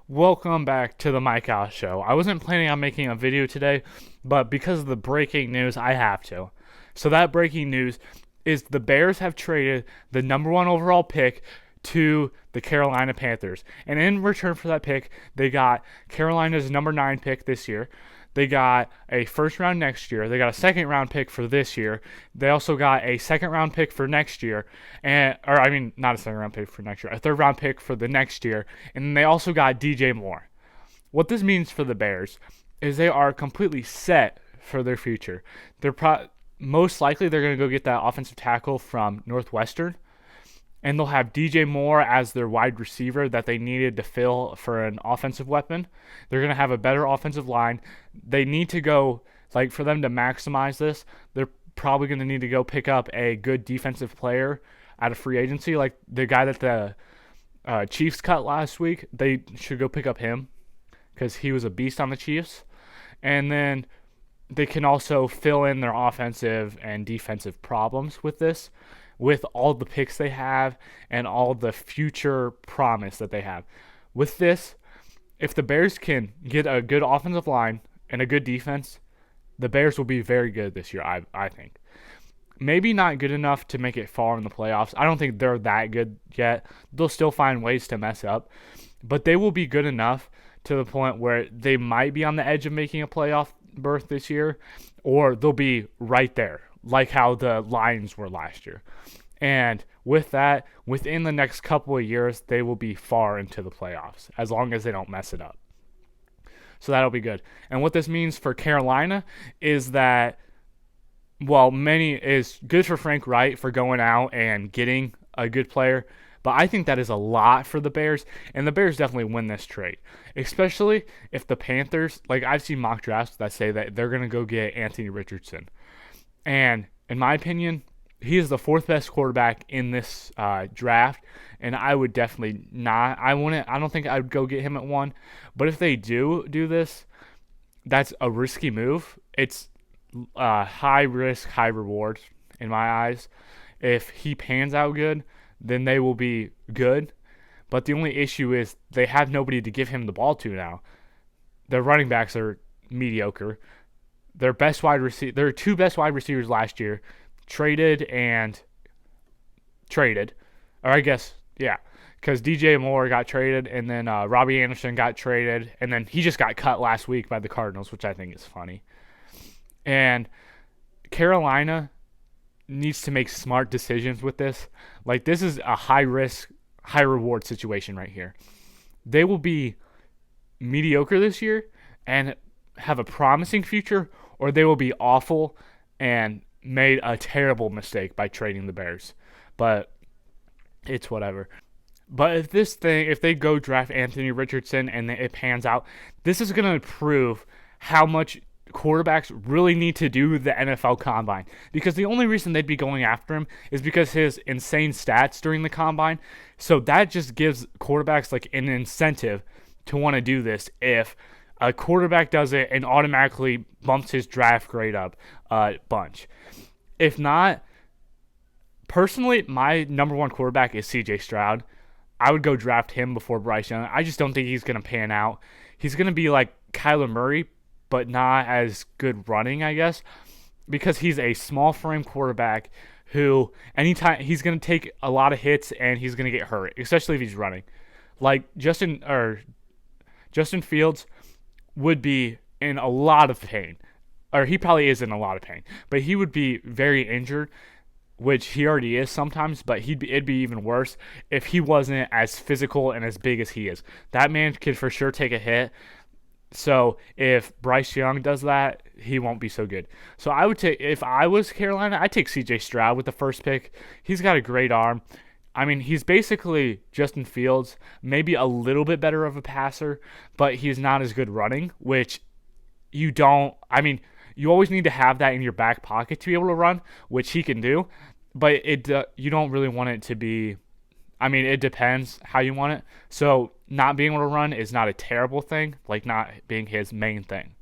Welcome back to the Mike Out Show. I wasn't planning on making a video today, but because of the breaking news, I have to. So that breaking news is the Bears have traded the number one overall pick to the Carolina Panthers. And in return for that pick, they got Carolina's number 9 pick this year. They got a first round next year. They got a second round pick for this year. They also got a second round pick for next year, not a second round pick for next year, a third round pick for the next year, and then they also got DJ Moore. What this means for the Bears is they are completely set for their future. Most likely they're going to go get that offensive tackle from Northwestern, and they'll have DJ Moore as their wide receiver that they needed to fill for an offensive weapon. They're going to have a better offensive line. They need to go, for them to maximize this, they're probably going to need to go pick up a good defensive player out of free agency, like the guy that the Chiefs cut last week. They should go pick up him because he was a beast on the Chiefs. And then they can also fill in their offensive and defensive problems with this, with all the picks they have and all the future promise that they have. With this, if the Bears can get a good offensive line and a good defense, the Bears will be very good this year, I think. Maybe not good enough to make it far in the playoffs. I don't think they're that good yet. They'll still find ways to mess up, but they will be good enough to the point where they might be on the edge of making a playoff berth this year, or they'll be right there, like how the Lions were last year. And with that, within the next couple of years, they will be far into the playoffs, as long as they don't mess it up. So that'll be good. And what this means for Carolina is that, is good for Frank Wright for going out and getting a good player, but I think that is a lot for the Bears, and the Bears definitely win this trade, especially if the Panthers, I've seen mock drafts that say that they're going to go get Anthony Richardson. And in my opinion, he is the fourth best quarterback in this draft, and I would definitely not. I don't think I would go get him at 1. But if they do this, that's a risky move. It's high risk, high reward in my eyes. If he pans out good, then they will be good. But the only issue is they have nobody to give him the ball to now. Their running backs are mediocre. Their two best wide receivers last year traded, or I guess, yeah, because DJ Moore got traded, and then Robbie Anderson got traded, and then he just got cut last week by the Cardinals, which I think is funny. And Carolina needs to make smart decisions with this. This is a high risk, high reward situation right here. They will be mediocre this year and have a promising future, or they will be awful and made a terrible mistake by trading the Bears. But it's whatever. But if they go draft Anthony Richardson and it pans out, this is going to prove how much quarterbacks really need to do the NFL Combine. Because the only reason they'd be going after him is because his insane stats during the Combine. So that just gives quarterbacks an incentive to want to do this if a quarterback does it and automatically bumps his draft grade up a bunch. If not, personally, my number one quarterback is CJ Stroud. I would go draft him before Bryce Young. I just don't think he's going to pan out. He's going to be like Kyler Murray, but not as good running, I guess, because he's a small frame quarterback who anytime he's going to take a lot of hits and he's going to get hurt, especially if he's running. Justin Fields would be in a lot of pain, or he probably is in a lot of pain, but he would be very injured, which he already is sometimes, but it'd be even worse if he wasn't as physical and as big as he is. That man could for sure take a hit. So if Bryce Young does that, he won't be so good. So I would take, if I was Carolina, I'd take CJ Stroud with the first pick. He's got a great arm. I mean, he's basically Justin Fields, maybe a little bit better of a passer, but he's not as good running, which you always need to have that in your back pocket to be able to run, which he can do, but you don't really want it to be, it depends how you want it. So not being able to run is not a terrible thing, not being his main thing.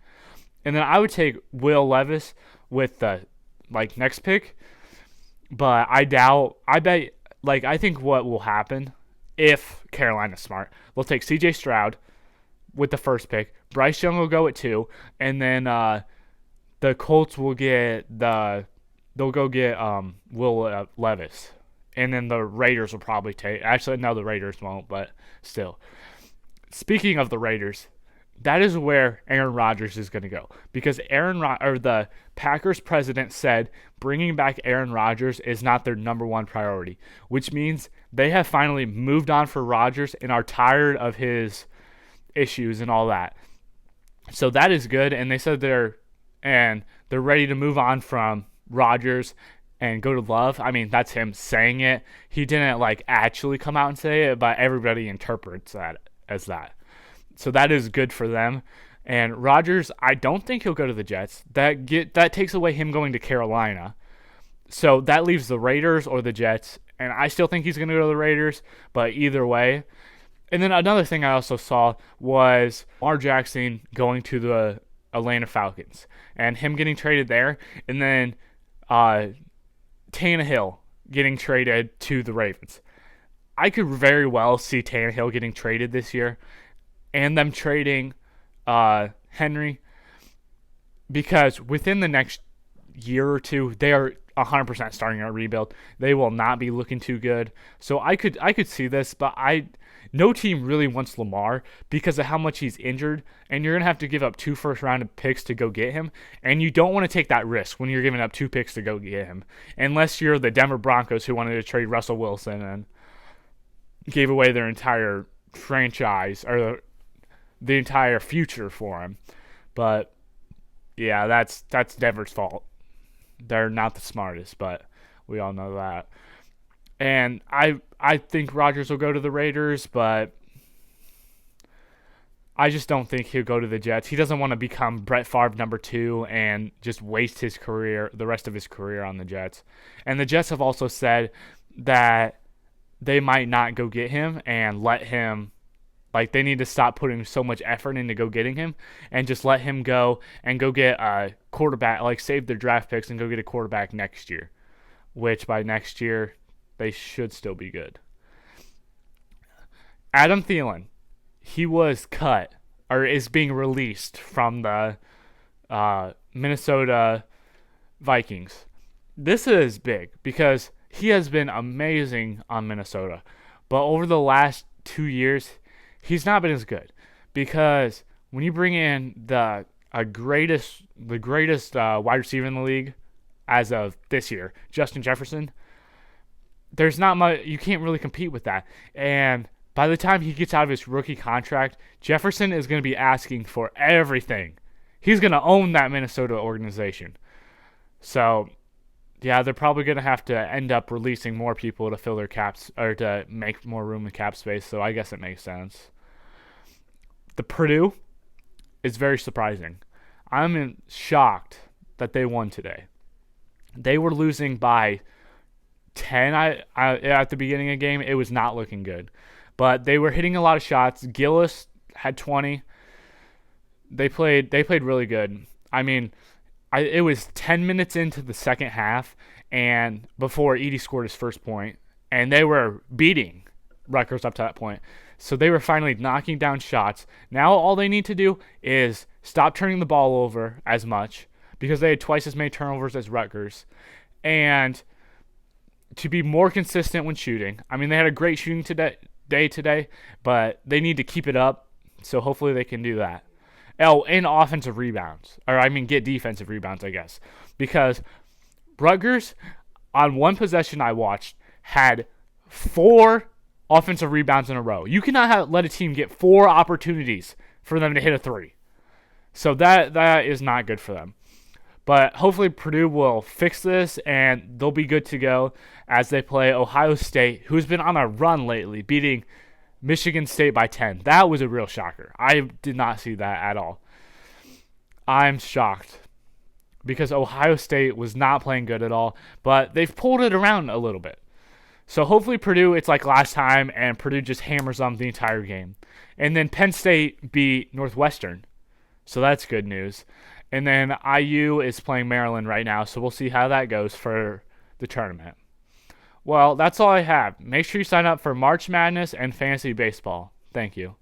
And then I would take Will Levis with the next pick, but I think what will happen if Carolina's smart, they'll take CJ Stroud, with the first pick. Bryce Young will go at 2, and then the Colts will get they'll go get Will Levis, and then the Raiders will probably take. Actually, no, the Raiders won't, but still. Speaking of the Raiders, that is where Aaron Rodgers is going to go, because the Packers president said bringing back Aaron Rodgers is not their number one priority, which means they have finally moved on for Rodgers and are tired of his issues and all that. So that is good, and they said they're ready to move on from Rodgers and go to Love. I mean, that's him saying it. He didn't like actually come out and say it, but everybody interprets that as that. So that is good for them. And Rodgers, I don't think he'll go to the Jets. That takes away him going to Carolina. So that leaves the Raiders or the Jets. And I still think he's going to go to the Raiders, but either way. And then another thing I also saw was Lamar Jackson going to the Atlanta Falcons and him getting traded there. And then Tannehill getting traded to the Ravens. I could very well see Tannehill getting traded this year and them trading Henry, because within the next year or two, they are 100% starting a rebuild. They will not be looking too good. So I could see this, but no team really wants Lamar because of how much he's injured, and you're going to have to give up 2 first-round picks to go get him, and you don't want to take that risk when you're giving up 2 picks to go get him, unless you're the Denver Broncos who wanted to trade Russell Wilson and gave away their entire franchise or the entire future for him. But yeah, that's Denver's fault. They're not the smartest, but we all know that. And I think Rodgers will go to the Raiders, but I just don't think he'll go to the Jets. He doesn't want to become Brett Favre number 2 and just waste the rest of his career on the Jets. And the Jets have also said that they might not go get him and let him, like, they need to stop putting so much effort into go getting him and just let him go and go get a quarterback, like save their draft picks and go get a quarterback next year, which by next year they should still be good. Adam Thielen, he was cut or is being released from the Minnesota Vikings. This is big because he has been amazing on Minnesota, but over the last 2 years, he's not been as good, because when you bring in the greatest wide receiver in the league as of this year, Justin Jefferson, there's not much. You can't really compete with that. And by the time he gets out of his rookie contract, Jefferson is going to be asking for everything. He's going to own that Minnesota organization. So yeah, they're probably going to have to end up releasing more people to fill their caps or to make more room in cap space. So I guess it makes sense. The Purdue is very surprising. I'm shocked that they won today. They were losing by 10 at the beginning of the game. It was not looking good. But they were hitting a lot of shots. Gillis had 20. They played really good. I mean, it was 10 minutes into the second half and before Edey scored his first point, and they were beating Rutgers up to that point. So they were finally knocking down shots. Now all they need to do is stop turning the ball over as much, because they had twice as many turnovers as Rutgers, and to be more consistent when shooting. I mean, they had a great shooting day today, but they need to keep it up, so hopefully they can do that. Oh, and offensive rebounds. Get defensive rebounds, I guess. Because Rutgers, on one possession I watched, had 4 offensive rebounds in a row. You cannot let a team get 4 opportunities for them to hit a 3. So that is not good for them. But hopefully Purdue will fix this, and they'll be good to go as they play Ohio State, who's been on a run lately, beating Michigan State by 10. That was a real shocker. I did not see that at all. I'm shocked because Ohio State was not playing good at all, but they've pulled it around a little bit. So hopefully Purdue, it's like last time, and Purdue just hammers them the entire game. And then Penn State beat Northwestern, so that's good news. And then IU is playing Maryland right now, so we'll see how that goes for the tournament. Well, that's all I have. Make sure you sign up for March Madness and Fantasy Baseball. Thank you.